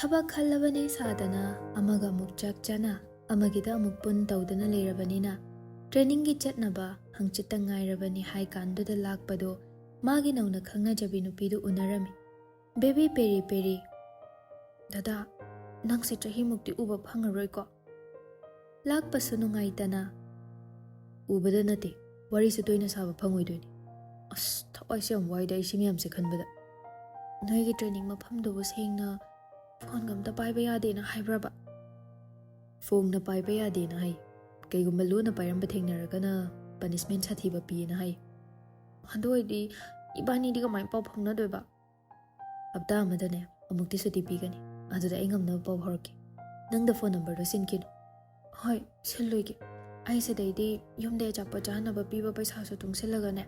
ꯊꯕꯛ ꯈꯜꯂꯕꯅꯦ ꯁꯥꯗꯅ ꯑꯃꯒ ꯑꯃꯨꯛ ꯆꯥꯛ ꯆꯥꯅ ꯑꯃꯒꯤꯗ ꯑꯃꯨꯛ ꯄꯨꯟ ꯇꯧꯗꯅ ꯂꯩꯔꯕꯅꯤꯅ ꯇ꯭ꯔꯦꯅꯤꯡꯒꯤ ꯆꯠꯅꯕ ꯍꯪꯆꯤꯠꯇ ꯉꯥꯏꯔꯕꯅꯤ ꯍꯥꯏ ꯀꯥꯟꯗꯨꯗ ꯂꯥꯛꯄꯗꯣ ꯃꯥꯒꯤ ꯅꯧꯅ ꯈꯪꯅꯖꯕꯤ ꯅꯨꯄꯤꯗꯨ ꯎꯅꯔꯝꯃꯤ꯫ ꯕꯦꯕꯤ ꯄꯦꯔꯤ ꯄꯦꯔꯤ, ꯗꯥꯗꯥ ꯅꯪꯁꯦ ꯆꯍꯤꯃꯨꯛꯇꯤ ꯎꯕ ꯐꯪꯉꯔꯣꯏꯀꯣ? ꯂꯥꯛꯄꯁꯨ ꯅꯨꯡꯉꯥꯏꯇꯅ, ꯎꯕꯗ ꯅꯠꯇꯦ ꯋꯥꯔꯤꯁꯨ ꯇꯣꯏꯅ ꯁꯥꯕ ꯐꯪꯉꯣꯏꯗꯣꯏꯅꯤ꯫ ꯑꯁ ꯊꯋꯥꯏꯁꯦ ꯌꯥꯝ ꯋꯥꯏꯗ ꯑꯩ ꯁꯤ ꯃꯌꯥꯝꯁꯦ ꯈꯟꯕꯗ꯫ ꯅꯣꯏꯒꯤ ꯇ꯭ꯔꯦꯅꯤꯡ ꯃꯐꯝꯗꯨꯕꯨ ꯁꯦꯡꯅ ꯐꯣꯟꯒ ꯑꯝꯇ ꯄꯥꯏꯕ ꯌꯥꯗꯦꯅ ꯍꯥꯏꯕ꯭ꯔꯕ? ꯐꯣꯟꯅ ꯄꯥꯏꯕ ꯌꯥꯗꯦꯅ ꯍꯥꯏ, ꯀꯩꯒꯨꯝꯕ ꯂꯣꯟꯅ ꯄꯥꯏꯔꯝꯕ ꯊꯦꯡꯅꯔꯒꯅ ꯄꯅꯤꯁꯃꯦꯟ ꯁꯥꯊꯤꯕ ꯄꯤꯌꯦꯅ ꯍꯥꯏ꯫ ꯑꯗꯨ ꯑꯣꯏꯗꯤ ꯏꯕꯥꯅꯤꯗꯤ ꯀꯃꯥꯏꯅ ꯄꯥꯎ ꯐꯥꯎꯅꯗꯣꯏꯕ? ꯍꯞꯇꯥ ꯑꯃꯗꯅꯦ ꯑꯃꯨꯛꯇꯤ ꯁꯨꯇꯤ ꯄꯤꯒꯅꯤ, ꯑꯗꯨꯗ ꯑꯩ ꯉꯝꯅꯕ ꯄꯥꯎ ꯐꯥꯎꯔꯛꯀꯦ꯫ ꯅꯪꯗ ꯐꯣꯟ ꯅꯝꯕꯔꯗꯣ ꯁꯤꯟꯈꯤꯅꯨ꯫ ꯍꯣꯏ ꯁꯤꯜꯂꯣꯏꯒꯦ꯫ ꯑꯩ ꯁꯤꯗꯩꯗꯤ ꯌꯨꯝꯗ ꯑꯆꯥꯄꯣꯠ ꯆꯥꯅꯕ ꯄꯤꯕ ꯄꯩꯁꯥꯁꯨ ꯇꯨꯡꯁꯤꯜꯂꯒꯅꯦ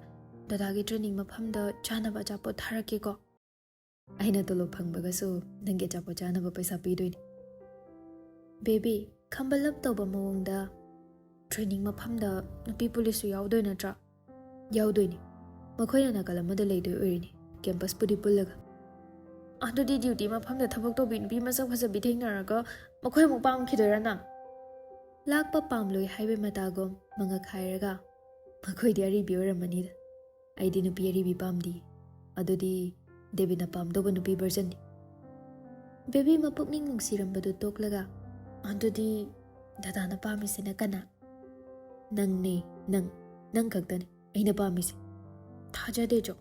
ꯗꯗꯥꯒꯤ ꯇ꯭ꯔꯦꯅꯤꯡ ꯃꯐꯝꯗ ꯆꯥꯅꯕ ꯑꯆꯥꯄꯣꯠ ꯊꯥꯔꯛꯀꯦꯀꯣ꯫ ꯑꯩꯅ ꯇꯣꯂꯣꯞ ꯐꯪꯕꯒꯁꯨ ꯅꯪꯒꯤ ꯑꯆꯥꯄꯣꯠ ꯆꯥꯅꯕ ꯄꯩꯁꯥ ꯄꯤꯗꯣꯏꯅꯤ꯫ ꯕꯦꯕꯤ ꯈꯝꯕꯜꯂꯞ ꯇꯧꯕ ꯃꯑꯣꯡꯗ, ꯇ꯭ꯔꯦꯅꯤꯡ ꯃꯐꯝꯗ ꯅꯨꯄꯤ ꯄꯨꯂꯤꯁꯁꯨ ꯌꯥꯎꯗꯣꯏ ꯅꯠꯇ꯭ꯔꯥ? ꯌꯥꯎꯗꯣꯏꯅꯤ, ꯃꯈꯣꯏꯅ ꯅꯥꯀꯜ ꯑꯃꯗ ꯂꯩꯗꯣꯏ ꯑꯣꯏꯔꯤꯅꯤ, ꯀꯦꯝꯄꯁꯄꯨꯗꯤ ꯄꯨꯜꯂꯒ꯫ ꯑꯗꯨꯗꯤ ꯗ꯭ꯌꯨꯇꯤ ꯃꯐꯝꯗ ꯊꯕꯛ ꯇꯧꯕꯤ ꯅꯨꯄꯤ ꯃꯁꯛ ꯐꯖꯕꯤ ꯊꯦꯡꯅꯔꯒ ꯃꯈꯣꯏ ꯑꯃꯨꯛ ꯄꯥꯝꯈꯤꯗꯣꯏꯔꯥ ꯅꯪ? ꯂꯥꯛꯄ ꯄꯥꯝꯂꯣꯏ ꯍꯥꯏꯕꯩ ꯃꯇꯥꯒꯨꯝ ꯃꯉꯛ ꯍꯥꯏꯔꯒ, ꯃꯈꯣꯏꯗꯤ ꯑꯔꯤꯕꯤ ꯑꯣꯏꯔꯝꯃꯅꯤꯗ, ꯑꯩꯗꯤ ꯅꯨꯄꯤ ꯑꯔꯤꯕꯤ ꯄꯥꯝꯗꯤ, ꯑꯗꯨꯗꯤ ꯗꯦꯕꯤꯠꯅ ꯄꯥꯝꯗꯧꯕ ꯅꯨꯄꯤ ꯚꯔꯖꯟꯅꯤ꯫ ꯕꯦꯕꯤ ꯃꯄꯨꯛꯅꯤꯡ ꯅꯨꯡꯁꯤꯔꯝꯕꯗꯨ ꯇꯣꯛꯂꯒ, ꯑꯗꯨꯗꯤ ꯗꯗꯥꯅ ꯄꯥꯝꯃꯤꯁꯤꯅ ꯀꯅꯥ? ꯅꯪꯅꯦ, ꯅꯪ ꯈꯛꯇꯅꯤ ꯑꯩꯅ ꯄꯥꯝꯃꯤꯁꯦ꯫ ꯊꯥꯖꯗꯦ ꯆꯣ꯫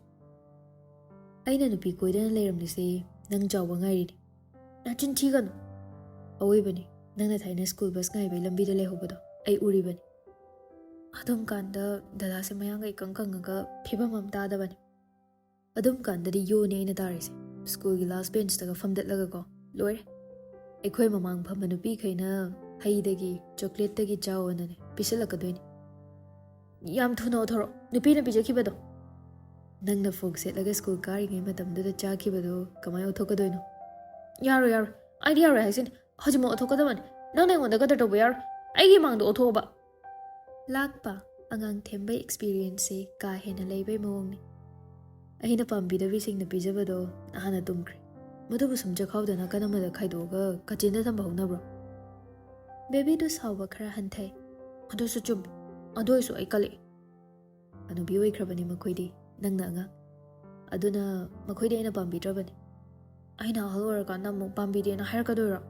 ꯑꯩꯅ ꯅꯨꯄꯤ ꯀꯣꯏꯗꯅ ꯂꯩꯔꯝꯂꯤꯁꯦ ꯅꯪ ꯆꯥꯎꯕ ꯉꯥꯏꯔꯤꯅꯤ꯫ ꯅꯆꯤꯟ ꯊꯤꯒꯅꯨ꯫ ꯑꯋꯣꯏꯕꯅꯤ, ꯅꯪꯅ ꯊꯥꯏꯅ ꯁ꯭ꯀꯨꯜ ꯕꯁ ꯉꯥꯏꯕꯩ ꯂꯝꯕꯤꯗ ꯂꯩꯍꯧꯕꯗꯣ ꯑꯩ ꯎꯔꯤꯕꯅꯤ꯫ ꯑꯗꯨꯝ ꯀꯥꯟꯗ ꯗꯗꯥꯁꯦ ꯃꯌꯥꯡꯒ ꯏꯀꯪ ꯀꯪꯉꯒ ꯐꯤꯕꯝ ꯑꯃ ꯇꯥꯗꯕꯅꯤ꯫ ꯑꯗꯨꯝ ꯀꯥꯟꯗꯗꯤ ꯌꯣꯅꯤ ꯑꯩꯅ ꯇꯥꯔꯤꯁꯦ, ꯁ꯭ꯀꯨꯜꯒꯤ ꯂꯥꯁ ꯕꯦꯟꯆꯇꯒ ꯐꯝꯗꯠꯂꯒꯀꯣ, ꯂꯣꯏꯔꯦ꯫ ꯑꯩꯈꯣꯏ ꯃꯃꯥꯡ ꯐꯝꯕ ꯅꯨꯄꯤꯈꯩꯅ ꯍꯩꯗꯒꯤ ꯆꯣꯀ꯭ꯂꯦꯠꯇꯒꯤ ꯆꯥꯎꯑꯣꯅꯅꯦ ꯄꯤꯁꯤꯜꯂꯛꯀꯗꯣꯏꯅꯤ꯫ ꯌꯥꯝ ꯊꯨꯅ ꯑꯣꯊꯣꯔꯛꯑꯣ, ꯅꯨꯄꯤꯅ ꯄꯤꯖꯈꯤꯕꯗꯣ꯫ ꯅꯪꯅ ꯐꯣꯛ ꯁꯦꯠꯂꯒ ꯁ꯭ꯀꯨꯜ ꯀꯥꯔꯤꯉꯩ ꯃꯇꯝꯗꯨꯗ ꯆꯥꯈꯤꯕꯗꯣ ꯀꯃꯥꯏꯅ ꯑꯣꯊꯣꯛꯀꯗꯣꯏꯅꯣ? ꯌꯥꯔꯣꯏ ꯌꯥꯔꯣꯏ, ꯑꯩꯗꯤ ꯌꯥꯔꯣꯏ ꯍꯥꯏꯁꯤꯅꯤ, ꯍꯧꯖꯤꯛꯃꯛ ꯑꯣꯊꯣꯛꯀꯗꯕꯅꯤ꯫ ꯅꯪꯅ ꯑꯩꯉꯣꯟꯗ ꯀꯗꯔ ꯇꯧꯕ ꯌꯥꯔꯣꯏ, ꯑꯩꯒꯤ ꯃꯥꯡꯗ ꯑꯣꯊꯣꯛꯑꯣꯕ꯫ ꯂꯥꯛꯄ ꯑꯉꯥꯡ ꯊꯦꯝꯕꯩ ꯑꯦꯛꯁꯄꯤꯔꯤꯌꯦꯟꯁꯁꯦ ꯀꯥ ꯍꯦꯟꯅ ꯂꯩꯕꯩ ꯃꯑꯣꯡꯅꯤ꯫ ꯑꯩꯅ ꯄꯥꯝꯕꯤꯗꯕꯤꯁꯤꯡꯅ ꯄꯤꯖꯕꯗꯣ ꯅꯍꯥꯟꯅ ꯇꯨꯝꯈ꯭ꯔꯦ, ꯃꯗꯨꯕꯨ ꯁꯨꯝ ꯆꯈꯥꯎꯗ ꯅꯥꯀꯟ ꯑꯃꯗ ꯈꯥꯏꯗꯣꯛꯑꯒ ꯀꯥꯆꯤꯟꯗ ꯊꯝꯕ ꯍꯧꯅꯕ꯭ꯔꯣ? ꯕꯦꯕꯤꯗꯨ ꯁꯥꯎꯕ ꯈꯔ ꯍꯟꯊꯩ꯫ ꯑꯗꯨꯁꯨ ꯆꯨꯝꯃꯤ, ꯑꯗꯨ ꯑꯣꯏꯁꯨ ꯑꯩ ꯀꯜꯂꯛꯏ꯫ ꯍꯅꯨꯕꯤ ꯑꯣꯏꯈ꯭ꯔꯕꯅꯤ ꯃꯈꯣꯏꯗꯤ, ꯅꯪꯅ ꯑꯉꯥꯡ, ꯑꯗꯨꯅ ꯃꯈꯣꯏꯗꯤ ꯑꯩꯅ ꯄꯥꯝꯕꯤꯗ꯭ꯔꯕꯅꯤ꯫ ꯑꯩꯅ ꯑꯍꯜ ꯑꯣꯏꯔꯀꯥꯟꯗ ꯑꯃꯨꯛ ꯄꯥꯝꯕꯤꯗꯦꯅ ꯍꯥꯏꯔꯛꯀꯗꯣꯏꯔꯣ?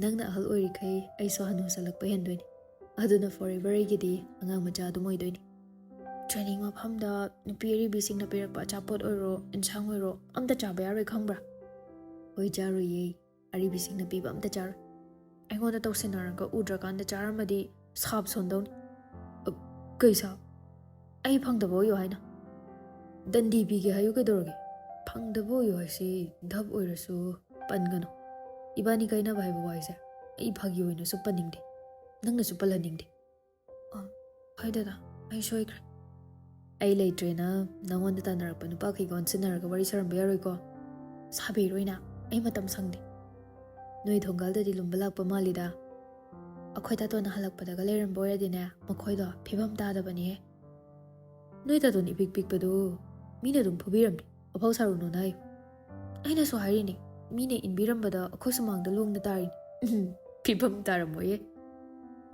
ꯅꯪꯅ ꯑꯍꯜ ꯑꯣꯏꯔꯤꯈꯩ ꯑꯩꯁꯨ ꯍꯅꯨꯁꯜꯂꯛꯄ ꯍꯦꯟꯗꯣꯏꯅꯤ, ꯑꯗꯨꯅ ꯐꯣꯔꯑꯦꯚꯔ ꯑꯩꯒꯤꯗꯤ ꯑꯉꯥꯡ ꯃꯆꯥ ꯑꯗꯨꯝ ꯑꯣꯏꯗꯣꯏꯅꯤ꯫ ꯇ꯭ꯔꯦꯅꯤꯡ ꯃꯐꯝꯗ ꯅꯨꯄꯤ ꯑꯔꯤꯕꯤꯁꯤꯡꯅ ꯄꯤꯔꯛꯄ ꯑꯆꯥꯄꯣꯠ ꯑꯣꯏꯔꯣ ꯏꯟꯁꯥꯡ ꯑꯣꯏꯔꯣ ꯑꯝꯇ ꯆꯥꯕ ꯌꯥꯔꯣꯏ ꯈꯪꯕ꯭ꯔꯥ? ꯍꯣꯏ ꯆꯥꯔꯣꯏꯌꯦ, ꯑꯔꯤꯕꯤꯁꯤꯡꯅ ꯄꯤꯕ ꯑꯝꯇ ꯆꯥꯔꯣꯏ꯫ ꯑꯩꯉꯣꯟꯗ ꯇꯧꯁꯤꯟꯅꯔꯒ ꯎꯗ꯭ꯔꯀꯥꯟꯗ ꯆꯥꯔꯝꯃꯗꯤ ꯁꯥꯞ ꯁꯣꯟꯗꯧꯅꯤ꯫ ꯀꯩ ꯁꯥꯞ? ꯑꯩ ꯐꯪꯗꯕ ꯑꯣꯏꯌꯣ ꯍꯥꯏꯅ? ꯗꯟꯗꯤ ꯄꯤꯒꯦ ꯍꯥꯏꯌꯨ ꯀꯩꯗꯧꯔꯒꯦ? ꯐꯪꯗꯕ ꯑꯣꯏꯌꯣ ꯍꯥꯏꯁꯤ ꯙꯞ ꯑꯣꯏꯔꯁꯨ ꯄꯟꯒꯅꯨ꯫ ꯏꯕꯥꯅꯤ ꯀꯥꯏꯅꯕ ꯍꯥꯏꯕ ꯋꯥꯏꯁꯦ ꯑꯩ ꯐꯥꯒꯤ ꯑꯣꯏꯅꯁꯨ ꯄꯟꯅꯤꯡꯗꯦ, ꯅꯪꯅꯁꯨ ꯄꯜꯍꯟꯅꯤꯡꯗꯦ꯫ ꯍꯣꯏ ꯗꯗꯥ, ꯑꯩ ꯁꯣꯏꯈ꯭ꯔꯦ꯫ ꯑꯩ ꯂꯩꯇ꯭ꯔꯦꯅ ꯅꯪꯉꯣꯟꯗ ꯇꯥꯟꯅꯔꯛꯄ ꯅꯨꯄꯥꯈꯩꯒ ꯑꯣꯟꯁꯤꯟꯅꯔꯒ ꯋꯥꯔꯤ ꯁꯥꯔꯝꯕ ꯌꯥꯔꯣꯏꯀꯣ? ꯁꯥꯕꯤꯔꯣꯏꯅ, ꯑꯩ ꯃꯇꯝ ꯁꯪꯗꯦ꯫ ꯅꯣꯏ ꯊꯣꯡꯒꯥꯜꯗꯗꯤ ꯂꯨꯝꯕ ꯂꯥꯛꯄ ꯃꯥꯜꯂꯤꯗ꯫ ꯑꯩꯈꯣꯏ ꯇꯥꯇꯣꯟꯅ ꯍꯜꯂꯛꯄꯗꯒ ꯂꯩꯔꯝꯕ ꯑꯣꯏꯔꯗꯤꯅꯦ ꯃꯈꯣꯏꯗꯣ ꯐꯤꯕꯝ ꯇꯥꯗꯕꯅꯤꯍꯦ꯫ ꯅꯣꯏ ꯇꯥꯇꯣꯟ ꯏꯄꯤꯛ ꯄꯤꯛꯄꯗꯨ ꯃꯤꯅ ꯑꯗꯨꯝ ꯐꯨꯕꯤꯔꯝꯅꯤ, ꯑꯐꯥꯎ ꯁꯥꯔꯨꯅꯨꯅ ꯍꯥꯏꯌꯨ꯫ ꯑꯩꯅꯁꯨ ꯍꯥꯏꯔꯤꯅꯤ, ꯃꯤꯅ ꯏꯟꯕꯤꯔꯝꯕꯗ ꯑꯩꯈꯣꯏ ꯁꯨꯃꯥꯡꯗ ꯂꯣꯡꯅ ꯇꯥꯔꯤꯅꯤ꯫ ꯐꯤꯕꯝ ꯇꯥꯔꯝꯃꯣꯏꯌꯦ꯫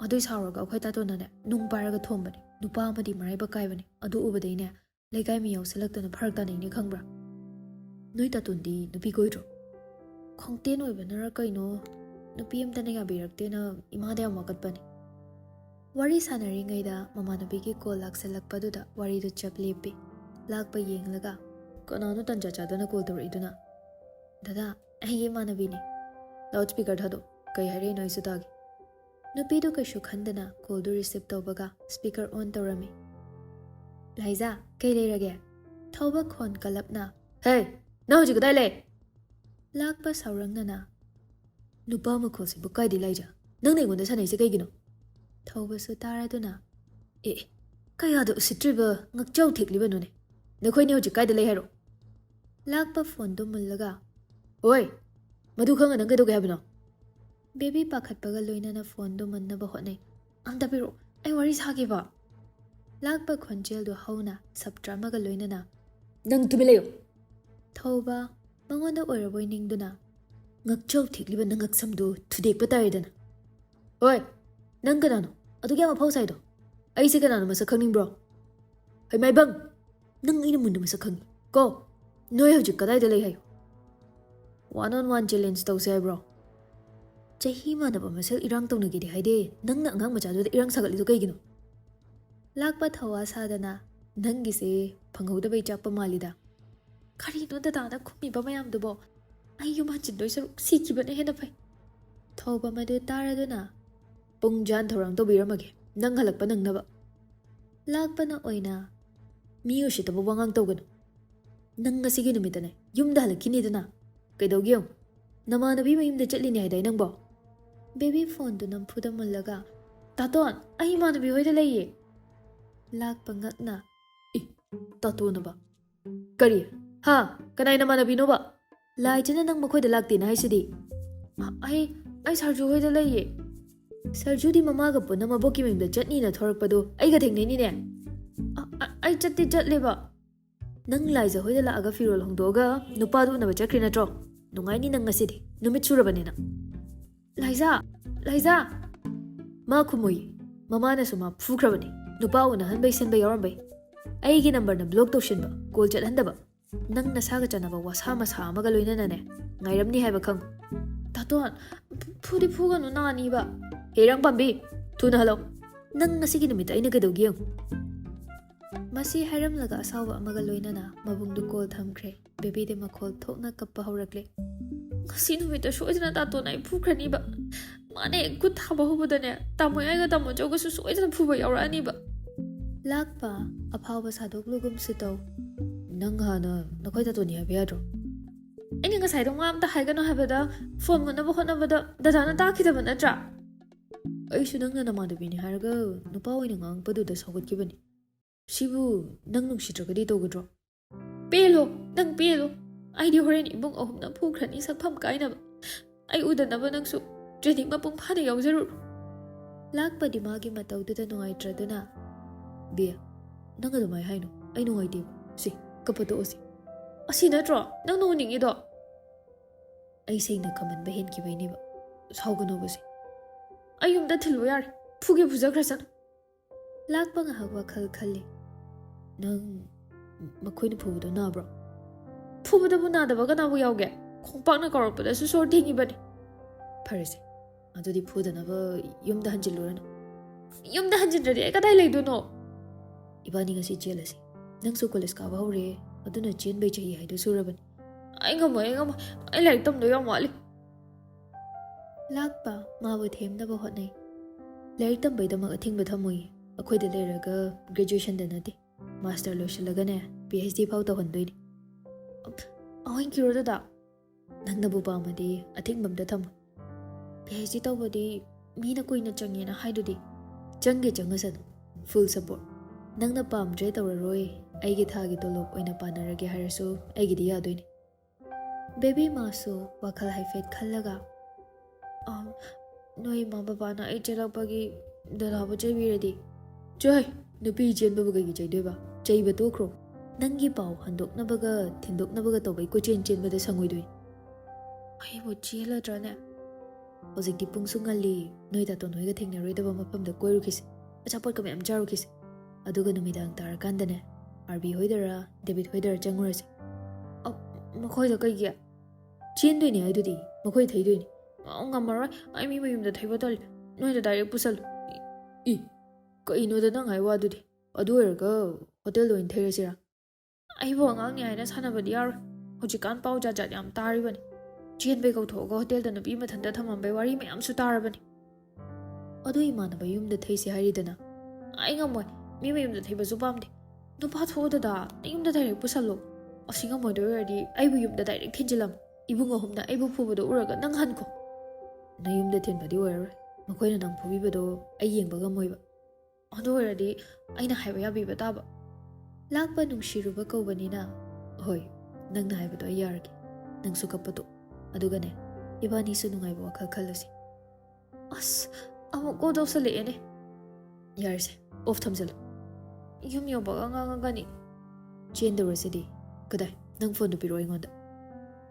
ꯑꯗꯨꯏ ꯁꯥꯎꯔꯒ ꯑꯩꯈꯣꯏ ꯇꯥꯇꯣꯟꯅꯅꯦ ꯅꯨꯡ ꯄꯥꯏꯔꯒ ꯊꯣꯝꯕꯅꯦ, ꯅꯨꯄꯥ ꯑꯃꯗꯤ ꯃꯔꯥꯏꯕꯛ ꯀꯥꯏꯕꯅꯦ, ꯑꯗꯨ ꯎꯕꯗꯩꯅꯦ ꯂꯩꯀꯥꯏ ꯃꯤ ꯌꯥꯎꯁꯜꯂꯛꯇꯅ ꯐꯔꯛ ꯇꯥꯅꯩꯅꯦ ꯈꯪꯕ꯭ꯔꯥ? ꯅꯣꯏ ꯇꯥꯇꯣꯟꯗꯤ ꯅꯨꯄꯤ ꯀꯣꯏꯗ꯭ꯔꯣ? ꯈꯣꯡꯇꯦꯟ ꯑꯣꯏꯕꯅꯔ ꯀꯩꯅꯣ ꯅꯨꯄꯤ ꯑꯃꯇꯅ ꯌꯥꯕꯤꯔꯛꯇꯦꯅ ꯏꯃꯥꯗ ꯌꯥꯝ ꯋꯥꯀꯠꯄꯅꯦ꯫ ꯋꯥꯔꯤ ꯁꯥꯟꯅꯔꯤꯉꯩꯗ ꯃꯃꯥꯟꯅꯕꯤꯒꯤ ꯀꯣꯜ ꯂꯥꯛꯁꯜꯂꯛꯄꯗꯨꯗ ꯋꯥꯔꯤꯗꯨ ꯆꯞ ꯂꯦꯞꯄꯤ꯫ ꯂꯥꯛꯄ ꯌꯦꯡꯂꯒ, ꯀꯅꯥꯅꯣ ꯇꯟꯖꯥ ꯆꯥꯗꯅ ꯀꯣꯜ ꯇꯧꯔꯛꯏꯗꯨꯅ? ꯗꯗꯥ, ꯑꯩꯒꯤ ꯏꯃꯥꯟꯅꯕꯤꯅꯤ꯫ ꯂꯥꯎꯠ ꯁ꯭ꯄꯤꯀꯔ ꯊꯥꯗꯣ, ꯀꯩ ꯍꯥꯏꯔꯛꯏꯅꯣ ꯑꯩꯁꯨ ꯇꯥꯒꯦ꯫ ꯅꯨꯄꯤꯗꯨ ꯀꯩꯁꯨ ꯈꯟꯗꯅ ꯀꯣꯜꯗꯨ ꯔꯤꯁꯤꯞ ꯇꯧꯕꯒ ꯁ꯭ꯄꯤꯀꯔ ꯑꯣꯟ ꯇꯧꯔꯝꯃꯤ꯫ ꯂꯥꯏꯖꯥ, ꯀꯩ ꯂꯩꯔꯒꯦ? ꯊꯧꯕ ꯈꯣꯟ ꯀꯜꯂꯞꯅ, ꯍꯦ, ꯅꯪ ꯍꯧꯖꯤꯛ ꯀꯗꯥꯏ ꯂꯩ? ꯂꯥꯛꯄ ꯁꯥꯎꯔꯪꯅꯅ, ꯅꯨꯄꯥ ꯃꯈꯣꯜꯁꯤꯕꯨ ꯀꯥꯏꯗꯩ ꯂꯥꯏꯖꯥ? ꯅꯪꯅ ꯑꯩꯉꯣꯟꯗ ꯁꯥꯟꯅꯩꯁꯦ ꯀꯩꯒꯤꯅꯣ? ꯊꯧꯕꯁꯨ ꯇꯥꯔꯗꯨꯅ, ꯀꯌꯥꯗ ꯎꯁꯤꯠꯇ꯭ꯔꯤꯕ ꯉꯛꯆꯧ ꯊꯦꯛꯂꯤꯕꯅꯣꯅꯦ? ꯅꯈꯣꯏꯅꯦ ꯍꯧꯖꯤꯛ ꯀꯥꯏꯗ ꯂꯩ ꯍꯥꯏꯔꯣ? ꯂꯥꯛꯄ ꯐꯣꯟꯗꯨ ꯃꯨꯜꯂꯒ, ꯍꯣꯏ, ꯃꯗꯨ ꯈꯪꯉ ꯅꯪ ꯀꯩꯗꯧꯒꯦ ꯍꯥꯏꯕꯅꯣ? ꯕꯦꯕꯤ ꯄꯥꯈꯠꯄꯒ ꯂꯣꯏꯅꯅ ꯐꯣꯟꯗꯨ ꯃꯟꯅꯕ ꯍꯣꯠꯅꯩ꯫ ꯑꯝꯇ ꯄꯤꯔꯛꯑꯣ, ꯑꯩ ꯋꯥꯔꯤ ꯁꯥꯒꯦꯕ꯫ ꯂꯥꯛꯄ ꯈꯣꯟꯖꯦꯜꯗꯨ ꯍꯧꯅ ꯁꯞꯇ꯭ꯔ ꯑꯃꯒ ꯂꯣꯏꯅꯅ, ꯅꯪ ꯇꯨꯃꯤꯟ ꯂꯩꯌꯨ꯫ ꯊꯧꯕ ꯃꯉꯣꯟꯗ ꯑꯣꯏꯔꯕꯣꯏ ꯅꯤꯡꯗꯨꯅ, ngakchau thikliba nang ngaksamdu thudekpa taridana. Oi, nang kanano? Adugi ama phau saido. Ai se kanano masak khangningbro? Hai mai bang, nang ina mundu masak khangi. Ko, noi hojik kadai da lei hayo. One on one challenge tawse hai bro. Chahi manaba masal irang tawnagidi haide nangna angang machaduda irang sagatlidu kaigino. Lakpa thawa sadana nangise phanghaudabai chakpa malida. Karino dadana khummiba mayamdubo ai yum hanchindoi saruk sikhibane hena phai. Thauba madu taraduna pungjan thorang tobiramage nang halakpa nangnaba. Lakpana oina mi usitaba wangang tawganu. Nang ngasigi numitane yumda halakkinidana. Kaidawgiyong namanabi mayumda chatlini haidai nangbo. Baby phone du nampuda mullaga taton ai manabi hoida leiye. Lakpa ngakna tato ba? Kari ha kanai namanabi no ba? Lai chana nang makoida lakti na haisidi. Ai sarju hoida leiye. Sarju di mamaga punna maboki mayumda chatni na thorakpado ai ga thengneni ne. Ai chatti chatleba. Nang laiza hoida laaga firol hongdoga nupadu na bachakri na tro. Nungai ni nang ngasidi numit surabanina. Laiza ma khumui mama na suma phukrabani nupa una hanbai senba yarambai aigi number na block tawshinba call chathandaba nang nasaga chanaba wasa masa amaga loinana ne ngairamni haiba khang taton phudi phuganu nani ba herang pambi thuna halo nang ngasigi numita aina gadawgiyang masi hairamlaga asawa amaga loinana mabungdu call thamkhre baby de makhol thokna kappa haurakle ngasi numita soidana taton ai phukhrani ba mane good thaba hobudane tamoy aiga tamo joga su soidana phuba yaurani ba. Lakpa aphawa sadoklugum sitaw nang hana nakhoi tatoni habi adro ani ngasai dong amta haigano habada phone munaba honabada dadana takhidaba natra ai su nang na madabini harga nupa oina ngang padu da sogotkibani sibu nang nungsitragadi togodro pelo nang pelo ai di horen ibung ahumna phukhrani sakpham kainaba ai udanaba nangsu training mapung phana yawjaru. Lakpa di magi matawduda nungaitraduna Bia, nang adumai haino ai nungaitib si kapato osi asi natro nang nuningido ai seina kaman bahen kibainiba saugano basi ai yumda thilu yar phuge phujakhrasan. Lakpa nga hagwa khalli nang makhoina phubudo nabro phubada bu nadaba kana bu yawge khongpakna karakpada su sor thingi bani pharese adudi phudanaba yumda hanjilurana yumda hanjindradi ai kadai leiduno ibani ngasi jelasi nangsu college ka baure aduna chen bai chahi haidu suraban ai ngamo ai lai tam do yam wali. Lakpa mabu themna ba hotnai lai tam bai dama athingba thamoi akhoi da leraga graduation da nati master loishalaga ne phd phau ta hondoini ai kiro da nangna bu ba madi athingbam da tham phd tawbadi mina koina changena haidudi changasan full support nangna pamdre tawraroi aigi thagi tolop oina panarage harasu aigidi yadoini. Baby masu WakhaL haifet khallaga noi ma baba na ai chalapagi dalabu chaibiradi joy nupi chenba bugai chaidoiba chaiba tokro nangi pau handoknabaga thindoknabaga tobai ko chenba da sangoidoi ai bo chela trane hojikti pungsungali noi ta ton hoiga thengnaroi mapam da koirukis achapot ka mem charukis aduga numidang tarakandane RB hoidara David hoidara changurase makhoi da kai gya chendoini aidudi makhoi thaidoini ngamara ai mi mayumda thaiba tal noi da direct pusal kai no da nang ai wa dudi adu erga hotel loin thairasira ai bo ngang ni aina sanabadi yar hojikan pau ja yam taribani chen be kau thoga hotel da nabi mathanda thamam bai wari mayam su tarabani adu imana ba yumda thaisi haridana ai ngamoi mi mayumda thaiba su pamde nupa thoda da yumda direct pusalo asinga modo yadi ai bu yumda direct thinjilam ibunga humna ai bu phubudo uraga nang hanko na yumda thinbadi wer makoina nang phubibado ai yengba gamoiba adu eradi aina haiba yabiba taba. Lakpa nungshiruba kaubanina hoi nangna haibado ai yargi nangsu kapato adugane ibani su nungaiba WakhaL khallasi as amu ko dawsale ene yarse off thamjalo yum yoba ngangani chendorasidi kadai nang phone piro ingonda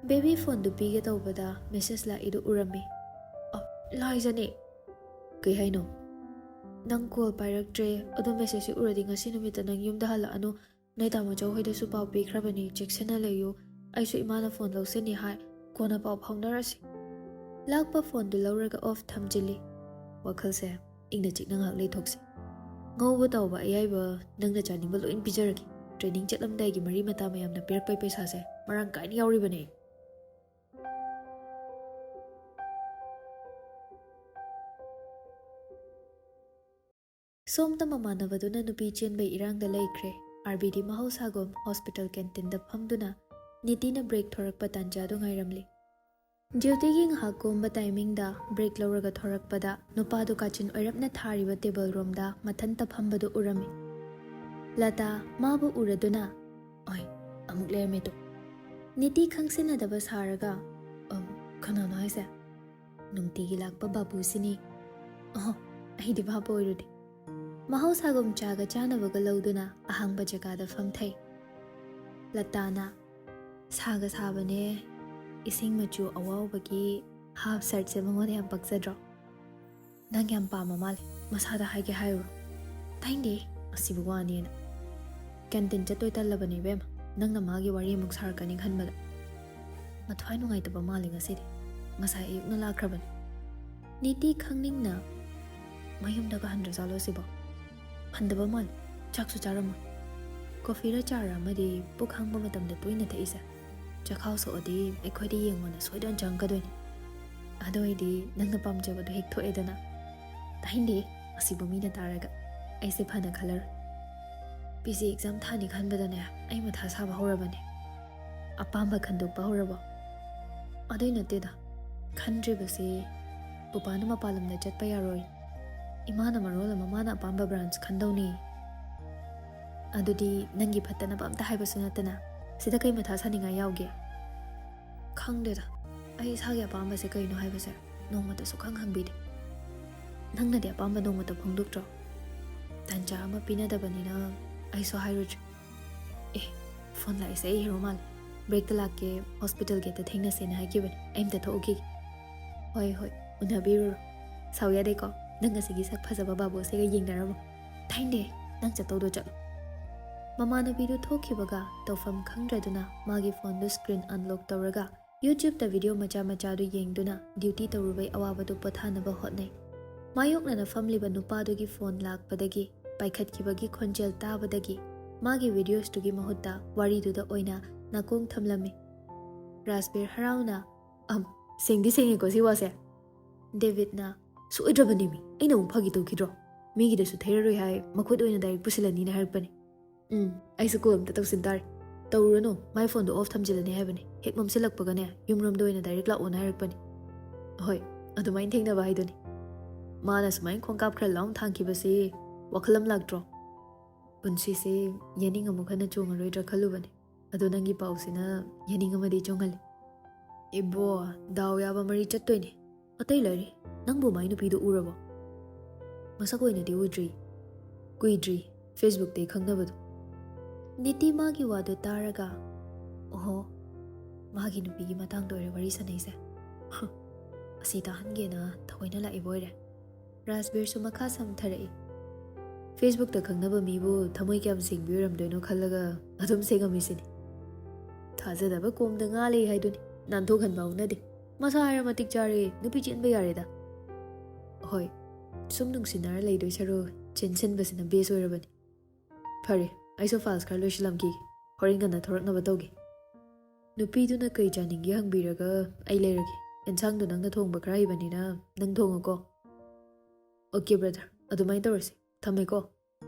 baby ꯐꯣꯟꯗꯨ ꯄꯤꯒꯦ ꯇꯧꯕꯗ message ꯂꯥꯛꯏꯗꯨ ꯎꯔꯝꯃꯤ. ꯂꯥꯏꯖꯅꯦ. ꯀꯩ ꯍꯥꯏꯅꯣ? ꯅꯪ call ꯄꯥꯏꯔꯛꯇ꯭ꯔꯦ. ꯑꯗꯣ ꯃꯦꯁꯦꯖꯁꯤ ꯎꯔꯗꯤ ꯉꯁꯤ ꯅꯨꯃꯤꯠꯇ ꯅꯪ ꯌꯨꯝꯗ ꯍꯜꯂꯛꯑꯅꯨ. ꯅꯣꯏ ꯇꯥꯃꯣꯆꯧ ꯍꯣꯏꯗꯁꯨ ꯄꯥꯎ ꯄꯤꯈ꯭ꯔꯕꯅꯤ. ꯆꯦꯛꯁꯤꯟꯅ ꯂꯩꯌꯨ. ꯑꯩꯁꯨ ꯏꯃꯥꯅ ꯐꯣꯟ ꯂꯧꯁꯤꯟꯅꯤ ꯍꯥꯏ. ꯀꯣꯟꯅ ꯄꯥꯎ ꯐꯥꯎꯅꯔꯁꯤ. ꯂꯥꯛꯄ ꯐꯣꯟꯗꯨ ꯂꯧꯔꯒ ꯑꯣꯐ ꯊꯝꯖꯤꯜꯂꯤ. ꯋꯥꯈꯜꯁꯦ ꯏꯪꯅ ꯆꯤꯛꯅ ꯉꯥꯏꯍꯥꯛ ꯂꯩꯊꯣꯛꯁꯤ. ꯉꯧꯕ ꯇꯧꯕ ꯑꯌꯥꯏꯕ ꯅꯪꯅ ꯆꯥꯅꯤꯡꯕ ꯂꯣꯏ ꯄꯤꯖꯔꯒꯦ. ꯇ꯭ꯔꯦꯅꯤꯡ ꯆꯠꯂꯝꯗꯥꯏꯒꯤ ꯃꯔꯤ ꯃꯇꯥ ꯃꯌꯥꯝꯅ ꯄꯤꯔꯛꯄꯩ ꯄꯩꯁꯥꯁꯦ ꯃꯔꯥꯡ ꯀꯥꯏꯅ ꯌꯥꯎꯔꯤꯕꯅꯦ. ꯁꯣꯝꯗ ꯃꯃꯥꯟꯅꯕꯗꯨꯅ ꯅꯨꯄꯤ ꯆꯦꯟꯕꯩ ꯏꯔꯥꯡꯗ ꯂꯩꯈ꯭ꯔꯦ. ꯑꯥꯔꯕꯤꯗꯤ ꯃꯍꯧꯁꯥꯒꯨꯝ ꯍꯣꯁꯄꯤꯇꯥꯜ ꯀꯦꯟꯇꯤꯟꯗ ꯐꯝꯗꯨꯅ ꯅꯤꯇꯤꯅ ꯕ꯭ꯔꯦꯛ ꯊꯣꯔꯛꯄ ꯇꯥꯟꯖꯥꯗꯨ ꯉꯥꯏꯔꯝꯂꯤ. ꯗ꯭ꯌꯨꯇꯤꯒꯤ ꯉꯥꯏꯍꯥꯛ ꯀꯣꯝꯕ ꯇꯥꯏꯃꯤꯡꯗ ꯕ꯭ꯔꯦꯛ ꯂꯧꯔꯒ ꯊꯣꯔꯛꯄꯗ ꯅꯨꯄꯥꯗꯨ ꯀꯥꯆꯤꯟ ꯑꯣꯏꯔꯞꯅ ꯊꯥꯔꯤꯕ ꯇꯦꯕꯜ ꯔꯣꯝꯗ ꯃꯊꯟꯇ ꯐꯝꯕꯗꯨ ꯎꯔꯝꯃꯤ. ꯂꯇꯥ ꯃꯥꯕꯨ ꯎꯔꯗꯨꯅ ꯑꯃꯨꯛ ꯂꯩꯔꯝꯃꯦ ꯇꯨ. ꯅꯤꯇꯤ ꯈꯪꯁꯤꯟꯅꯗꯕ ꯁꯥꯔꯒ ꯀꯅꯥꯅꯣ ꯍꯥꯏꯁꯦ? ꯅꯨꯡꯇꯤꯒꯤ ꯂꯥꯛꯄ ꯕꯥꯕꯨꯁꯤꯅꯤ. ꯑꯩꯗꯤ ꯚꯥꯕ ꯑꯣꯏꯔꯨꯗꯦ. ꯃꯍꯧꯁꯥꯒꯨꯝ ꯆꯥꯒ ꯆꯥꯅꯕꯒ ꯂꯧꯗꯨꯅ ꯑꯍꯥꯡꯕ ꯖꯒꯥꯗ ꯐꯝꯊꯩ. ꯂꯇꯥꯅ ꯁꯥꯒ ꯁꯥꯕꯅꯦ. ꯏꯁꯤꯡ ꯃꯆꯨ ꯑꯋꯥꯎꯕꯒꯤ ꯍꯥꯐ ꯁꯔꯠꯁꯦ ꯃꯉꯣꯟꯗ ꯌꯥꯝ ꯄꯛꯆꯗ꯭ꯔꯣ? ꯅꯪ ꯌꯥꯝ ꯄꯥꯝꯕ ꯃꯥꯜꯂꯦ. ꯃꯁꯥꯗ ꯍꯥꯏꯒꯦ ꯍꯥꯏꯔꯨꯔꯣ. ꯇꯥꯏꯡꯗꯦ ꯑꯁꯤꯕꯨ ꯋꯥꯅꯦꯅ. ꯀꯦꯟꯇꯤꯟ ꯆꯠꯇꯣꯏ ꯇꯜꯂꯕꯅꯦ ꯏꯕꯦꯝꯃ. ꯅꯪꯅ ꯃꯥꯒꯤ ꯋꯥꯔꯤ ꯑꯃꯨꯛ ꯁꯥꯔꯛꯀꯅꯤ ꯈꯟꯕꯗ. ꯃꯊ꯭ꯋꯥꯏ ꯅꯨꯡꯉꯥꯏꯇꯕ ꯃꯥꯜꯂꯦ ꯉꯁꯤꯗꯤ. ꯉꯁꯥꯏ ꯑꯌꯨꯛꯅ ꯂꯥꯛꯈ꯭ꯔꯕꯅꯤ. ꯅꯤꯇꯤ ꯈꯪꯅꯤꯡꯅ ꯃꯌꯨꯝꯗꯒ ꯍꯟꯗ꯭ꯔꯖꯥꯠꯂꯣ ꯁꯤꯕꯣ? ꯍꯟꯗꯕ ꯃꯥꯜꯂꯦ. ꯆꯥꯛꯁꯨ ꯆꯥꯔꯝꯃꯣꯏ. ꯀꯣꯐꯤꯔ ꯆꯥꯔ ꯑꯃꯗꯤ ꯄꯨꯛ ꯍꯥꯡꯕ ꯃꯇꯝꯗ ꯇꯣꯏꯅ ꯊꯛꯏꯁꯦ. ꯆꯈꯥꯎ ꯁꯣꯛꯑꯗꯤ ꯑꯩꯈꯣꯏꯗ ꯌꯦꯡꯉꯣꯅ ꯁꯣꯏꯗꯅ ꯆꯪꯉꯛꯀꯗꯣꯏꯅꯤ. ꯑꯗꯨ ꯑꯣꯏꯗꯤ ꯅꯪꯅ ꯄꯥꯝꯖꯕꯗꯣ ꯍꯦꯛ ꯊꯣꯛꯑꯦꯗꯅ. ꯇꯥꯏꯡꯗꯦ ꯑꯁꯤꯕꯨ ꯃꯤꯅ ꯇꯥꯔꯒ. ꯑꯩꯁꯦ ꯐꯅ ꯈꯜꯂꯔꯣꯏ. PG ꯑꯦꯛꯖꯥꯝ ꯊꯥꯅꯤ ꯈꯟꯕꯗꯅꯦ ꯑꯩ ꯃꯊꯥ ꯁꯥꯕ ꯍꯧꯔꯕꯅꯦ. ꯑꯄꯥꯝꯕ ꯈꯟꯗꯣꯛꯄ ꯍꯧꯔꯕꯣ? ꯑꯗꯨꯏ ꯅꯠꯇꯦꯗ. ꯈꯟꯗ꯭ꯔꯤꯕꯁꯤ ꯄꯨꯄꯥꯅ ꯃꯄꯥꯟ ꯂꯝꯗ ꯆꯠꯄ ꯌꯥꯔꯣꯏ. ꯏꯃꯥꯅ ꯃꯔꯣꯜ ꯑꯃ ꯃꯥꯅ ꯑꯄꯥꯝꯕ ꯕ꯭ꯔꯥꯟꯁ ꯈꯟꯗꯧꯅꯤ. ꯑꯗꯨꯗꯤ ꯅꯪꯒꯤ ꯐꯠꯇꯅꯕ ꯑꯝꯇ ꯍꯥꯏꯕꯁꯨ ꯅꯠꯇꯅ ꯁꯤꯗ ꯀꯩ ꯃꯊꯥ ꯁꯥꯅꯤꯡꯉꯥꯏ ꯌꯥꯎꯒꯦ? ꯈꯪꯗꯦꯗ. ꯑꯩ ꯏꯁꯥꯒꯤ ꯑꯄꯥꯝꯕꯁꯦ ꯀꯩꯅꯣ ꯍꯥꯏꯕꯁꯦ ꯅꯣꯡꯃꯇ ꯁꯨꯛꯈꯪ ꯍꯪꯕꯤꯗꯦ. ꯅꯪꯅꯗꯤ ꯑꯄꯥꯝꯕ ꯅꯣꯡꯃꯇ ꯐꯣꯡꯗꯣꯛꯇ꯭ꯔꯣ? ꯇꯟꯖꯥ ꯑꯃ ꯄꯤꯅꯗꯕꯅꯤꯅ ꯑꯩꯁꯨ ꯍꯥꯏꯔꯨꯗ꯭ꯔꯦ. ꯐꯣꯟ ꯂꯥꯛꯏꯁꯦ ꯑꯩ ꯍꯦꯔꯣ ꯃꯥꯜꯂꯦ. ꯕ꯭ꯔꯦꯛꯇ ꯂꯥꯛꯀꯦ. ꯍꯣꯁꯄꯤꯇꯥꯜ ꯒꯦꯠꯇ ꯊꯦꯡꯅꯁꯦꯅ ꯍꯥꯏꯈꯤꯕꯅꯤ. ꯑꯩ ꯑꯝꯇ ꯊꯣꯛꯎꯈꯤꯒꯦ. ꯍꯣꯏ ꯎꯅꯕꯤꯔꯨꯔꯣ. ꯁꯥꯎ ꯌꯥꯗꯦꯀꯣ. ꯅꯪ ꯉꯁꯤꯒꯤ ꯁꯛ ꯐꯖꯕ ꯕꯥꯕꯨꯁꯤꯒ ꯌꯦꯡꯅꯔꯝꯃꯣ. ꯇꯥꯏꯡꯗꯦ ꯅꯪ ꯆꯠꯇꯧꯗꯣ ꯆꯠꯂꯣ. ꯃꯃꯥꯟꯅꯕꯤꯗꯨ ꯊꯣꯛꯈꯤꯕꯒ ꯇꯧꯐꯝ ꯈꯪꯗ꯭ꯔꯗꯨꯅ ꯃꯥꯒꯤ ꯐꯣꯟꯗꯨ ꯁ꯭ꯀ꯭ꯔꯤꯟ ꯑꯟꯂꯣꯛ ꯇꯧꯔꯒ ꯌꯨꯇ꯭ꯌꯨꯕꯇ ꯚꯤꯗꯤꯑꯣ ꯃꯆꯥꯗꯨ ꯌꯦꯡꯗꯨꯅ ꯗ꯭ꯌꯨꯇꯤ ꯇꯧꯔꯨꯕꯩ ꯑꯋꯥꯕꯗꯨ ꯄꯣꯊꯥꯅꯕ ꯍꯣꯠꯅꯩ. ꯃꯥꯌꯣꯛꯅꯅ ꯐꯝꯂꯤꯕ ꯅꯨꯄꯥꯗꯨꯒꯤ ꯐꯣꯟ ꯂꯥꯛꯄꯗꯒꯤ ꯄꯥꯏꯈꯠꯈꯤꯕꯒꯤ ꯈꯣꯟꯖꯦꯜ ꯇꯥꯕꯗꯒꯤ ꯃꯥꯒꯤ ꯚꯤꯗꯤꯑꯣꯁꯇꯨꯒꯤ ꯃꯍꯨꯠꯇ ꯋꯥꯔꯤꯗꯨꯗ ꯑꯣꯏꯅ ꯅꯥꯀꯣꯡ ꯊꯝꯂꯝꯃꯤ. ꯔꯥꯖꯕꯤꯔ ꯍꯔꯥꯎꯅ ꯁꯦꯡꯗꯤ ꯁꯦꯡꯉꯦꯀꯣ ꯁꯤ ꯋꯥꯁꯦ. ꯗꯦꯕꯤꯠꯅ ꯁꯣꯏꯗ꯭ꯔꯕꯅꯦꯃꯤ. ꯑꯩꯅ ꯑꯃꯨꯛ ꯐꯥꯒꯤ ꯇꯧꯈꯤꯗ꯭ꯔꯣ? ꯃꯤꯒꯤꯗꯁꯨ ꯊꯩꯔꯔꯣꯏ ꯍꯥꯏ. ꯃꯈꯨꯠ ꯑꯣꯏꯅ ꯗꯥꯏꯔꯦꯛ ꯄꯨꯁꯤꯜꯂꯅꯤꯅ ꯍꯥꯏꯔꯛꯄꯅꯤ. ꯑꯩꯁꯨ ꯀꯣꯜ ꯑꯝꯇ ꯇꯧꯁꯤꯟ ꯇꯥꯔꯦ. ꯇꯧꯔꯨꯔꯅꯨ. ꯃꯥꯏ ꯐꯣꯟꯗꯣ ꯑꯣꯐ ꯊꯝꯖꯤꯜꯂꯅꯤ ꯍꯥꯏꯕꯅꯤ. ꯍꯦꯛ ꯃꯝꯁꯤꯜꯂꯛꯄꯒꯅꯦ ꯌꯨꯝꯔꯣꯝꯗ ꯑꯣꯏꯅ ꯗꯥꯏꯔꯦꯛ ꯂꯥꯛꯑꯣꯅ ꯍꯥꯏꯔꯛꯄꯅꯤ. ꯍꯣꯏ ꯑꯗꯨꯃꯥꯏꯅ ꯊꯦꯡꯅꯕ ꯍꯥꯏꯗꯨꯅꯤ. ꯃꯥꯅ ꯁꯨꯃꯥꯏꯅ ꯈꯣꯡꯀꯥꯞ ꯈꯔ ꯂꯥꯎꯅ ꯊꯥꯡꯈꯤꯕꯁꯤ ꯋꯥꯈꯜ ꯑꯃ ꯂꯥꯛꯇ꯭ꯔꯣ? ꯄꯨꯟꯁꯤꯁꯦ ꯌꯦꯅꯤꯡ ꯑꯃꯨꯛ ꯍꯟꯅ ꯆꯣꯡꯉꯔꯣꯏꯗ꯭ꯔꯥ ꯈꯜꯂꯨꯕꯅꯤ. ꯑꯗꯣ ꯅꯪꯒꯤ ꯄꯥꯎꯁꯤꯅ ꯌꯦꯅꯤꯡ ꯑꯃꯗꯤ ꯆꯣꯡꯍꯜꯂꯤ. ꯏꯕꯣ ꯗꯥꯎ ꯌꯥꯕ ꯃꯔꯤ ꯆꯠꯇꯣꯏꯅꯦ. ꯑꯇꯩ ꯂꯩꯔꯤ. ꯅꯪꯕꯨ ꯃꯥꯏ ꯅꯨꯄꯤꯗꯨ ꯎꯔꯕꯣ? ꯃꯁꯛ ꯑꯣꯏꯅꯗꯤ ꯎꯗ꯭ꯔꯤ. ꯀꯨꯏꯗ꯭ꯔꯤ ꯐꯦꯁꯕꯨꯛꯇꯩ ꯈꯪꯅꯕꯗꯣ. ꯅꯤꯇꯤ ꯃꯥꯒꯤ ꯋꯥꯗꯨ ꯇꯥꯔꯒ ꯃꯥꯒꯤ ꯅꯨꯄꯤꯒꯤ ꯃꯇꯥꯡꯗ ꯑꯣꯏꯔꯦ ꯋꯥꯔꯤ ꯁꯥꯟꯅꯩꯁꯦ. ꯑꯁꯤ ꯇꯥꯍꯟꯒꯦꯅ ꯊꯑꯣꯏꯅ ꯂꯥꯛꯏꯕ ꯑꯣꯏꯔꯦ. ꯔꯥꯖꯕꯤꯔꯁꯨ ꯃꯈꯥ ꯁꯝꯊꯔꯛꯏ. ꯐꯦꯁꯕꯨꯛꯇ ꯈꯪꯅꯕ ꯃꯤꯕꯨ ꯊꯃꯣꯏ ꯀꯌꯥꯝ ꯁꯦꯡꯕꯤ ꯑꯣꯏꯔꯝꯗꯣꯏꯅꯣ ꯈꯜꯂꯒ ꯑꯗꯨꯝ ꯁꯦꯡꯉꯝꯃꯤꯁꯤꯅꯤ. ꯊꯥꯖꯗꯕ ꯀꯣꯝꯗ ꯉꯥ ꯂꯩ ꯍꯥꯏꯗꯨꯅꯤ. ꯅꯥꯟꯊꯣꯛꯍꯟꯕ ꯍꯧꯅꯗꯦ. ꯃꯁꯥ ꯍꯥꯏꯔ ꯃꯇꯤꯛ ꯆꯥꯔꯦ. ꯅꯨꯄꯤ ꯆꯦꯟꯕ ꯌꯥꯔꯦꯗ. ꯍꯣꯏ ꯁꯨꯝ ꯅꯨꯡꯁꯤꯟꯅꯔ ꯂꯩꯗꯣꯏ ꯁꯔꯨꯛ ꯆꯦꯟꯁꯤꯟꯕꯁꯤꯅ ꯕꯦꯁ ꯑꯣꯏꯔꯕꯅꯤ. ꯐꯔꯦ ꯑꯩꯁꯨ ꯐꯥꯏꯜꯁ ꯈꯔ ꯂꯣꯏꯁꯤꯜꯂꯝꯈꯤꯒꯦ. ꯍꯣꯔꯦꯟ ꯉꯟꯅ ꯊꯣꯔꯛꯅꯕ ꯇꯧꯒꯦ. ꯅꯨꯄꯤꯗꯨꯅ ꯀꯩ ꯆꯥꯅꯤꯡꯒꯦ ꯍꯪꯕꯤꯔꯒ ꯑꯩ ꯂꯩꯔꯒꯦ. ꯑꯦꯟꯁꯥꯡꯗꯣ ꯅꯪꯅ ꯊꯣꯡꯕ ꯈꯔ ꯍꯩꯕꯅꯤꯅ ꯅꯪ ꯊꯣꯡꯉꯣꯀꯣ. ꯑꯣꯀꯦ ꯕ꯭ꯔꯗꯔ ꯑꯗꯨꯃꯥꯏꯅ ꯇꯧꯔꯁꯤ. ꯊꯝꯃꯦꯀꯣ.